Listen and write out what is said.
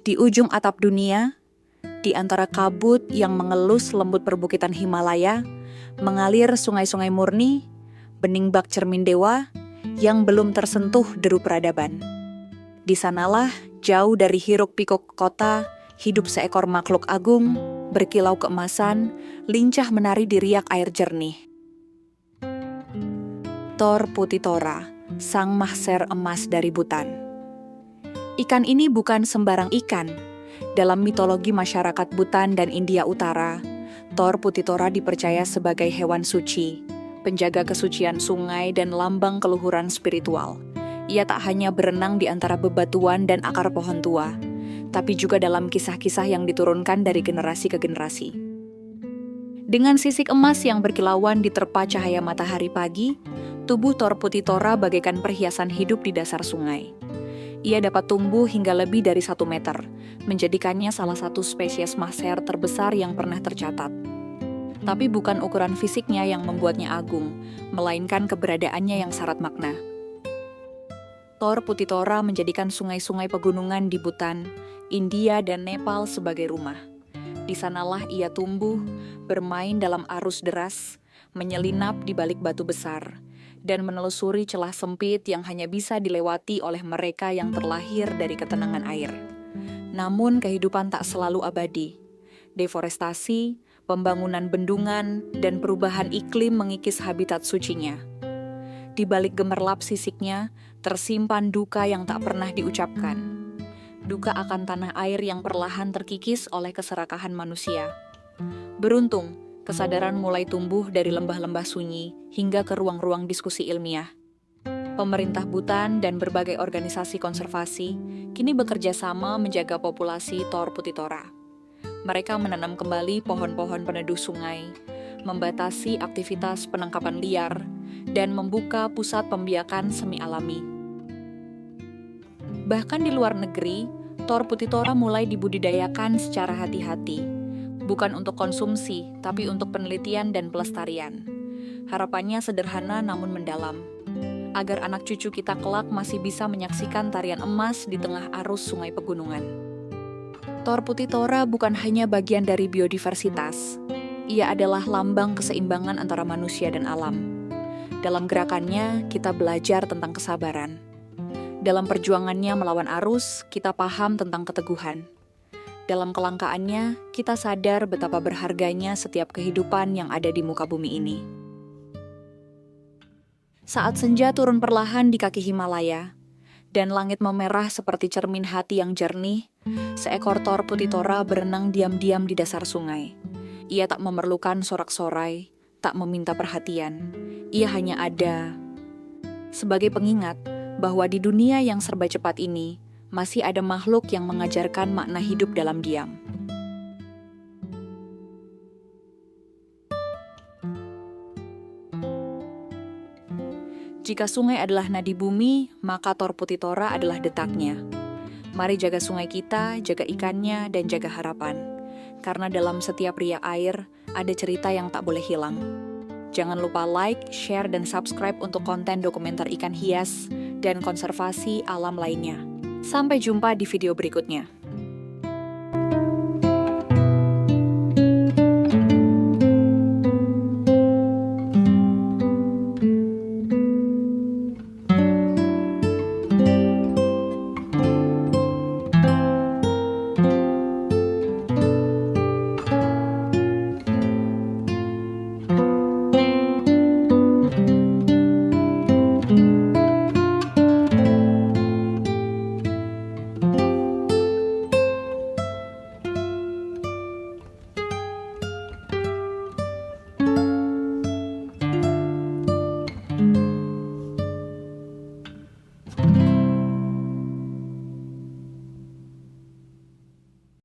Di ujung atap dunia, di antara kabut yang mengelus lembut perbukitan Himalaya, mengalir sungai-sungai murni, bening bak cermin dewa yang belum tersentuh deru peradaban. Di sanalah, jauh dari hiruk-pikuk kota, hidup seekor makhluk agung, berkilau keemasan, lincah menari di riak air jernih. Thor Putitora, sang mahser emas dari Butan. Ikan ini bukan sembarang ikan. Dalam mitologi masyarakat Butan dan India Utara, Thor Putitora dipercaya sebagai hewan suci, penjaga kesucian sungai dan lambang keluhuran spiritual. Ia tak hanya berenang di antara bebatuan dan akar pohon tua, tapi juga dalam kisah-kisah yang diturunkan dari generasi ke generasi. Dengan sisik emas yang berkilauan diterpa cahaya matahari pagi, tubuh Thor Putitora bagaikan perhiasan hidup di dasar sungai. Ia dapat tumbuh hingga lebih dari 1 meter, menjadikannya salah satu spesies mahser terbesar yang pernah tercatat. Tapi bukan ukuran fisiknya yang membuatnya agung, melainkan keberadaannya yang syarat makna. Thor Putitora menjadikan sungai-sungai pegunungan di Butan, India, dan Nepal sebagai rumah. Di sanalah ia tumbuh, bermain dalam arus deras, menyelinap di balik batu besar, dan menelusuri celah sempit yang hanya bisa dilewati oleh mereka yang terlahir dari ketenangan air. Namun kehidupan tak selalu abadi. Deforestasi, pembangunan bendungan, dan perubahan iklim mengikis habitat sucinya. Di balik gemerlap sisiknya, tersimpan duka yang tak pernah diucapkan. Duka akan tanah air yang perlahan terkikis oleh keserakahan manusia. Beruntung, kesadaran mulai tumbuh dari lembah-lembah sunyi hingga ke ruang-ruang diskusi ilmiah. Pemerintah Butan dan berbagai organisasi konservasi kini bekerja sama menjaga populasi Thor Putitora. Mereka menanam kembali pohon-pohon peneduh sungai, membatasi aktivitas penangkapan liar, dan membuka pusat pembiakan semi alami. Bahkan di luar negeri, Thor Putitora mulai dibudidayakan secara hati-hati. Bukan untuk konsumsi, tapi untuk penelitian dan pelestarian. Harapannya sederhana namun mendalam, agar anak cucu kita kelak masih bisa menyaksikan tarian emas di tengah arus sungai pegunungan. Thor Putitora bukan hanya bagian dari biodiversitas, ia adalah lambang keseimbangan antara manusia dan alam. Dalam gerakannya, kita belajar tentang kesabaran. Dalam perjuangannya melawan arus, kita paham tentang keteguhan. Dalam kelangkaannya, kita sadar betapa berharganya setiap kehidupan yang ada di muka bumi ini. Saat senja turun perlahan di kaki Himalaya, dan langit memerah seperti cermin hati yang jernih, seekor Thor Putitora berenang diam-diam di dasar sungai. Ia tak memerlukan sorak-sorai, tak meminta perhatian. Ia hanya ada sebagai pengingat bahwa di dunia yang serba cepat ini, masih ada makhluk yang mengajarkan makna hidup dalam diam. Jika sungai adalah nadi bumi, maka Thor Putitora adalah detaknya. Mari jaga sungai kita, jaga ikannya, dan jaga harapan. Karena dalam setiap riak air, ada cerita yang tak boleh hilang. Jangan lupa like, share, dan subscribe untuk konten dokumenter ikan hias dan konservasi alam lainnya. Sampai jumpa di video berikutnya.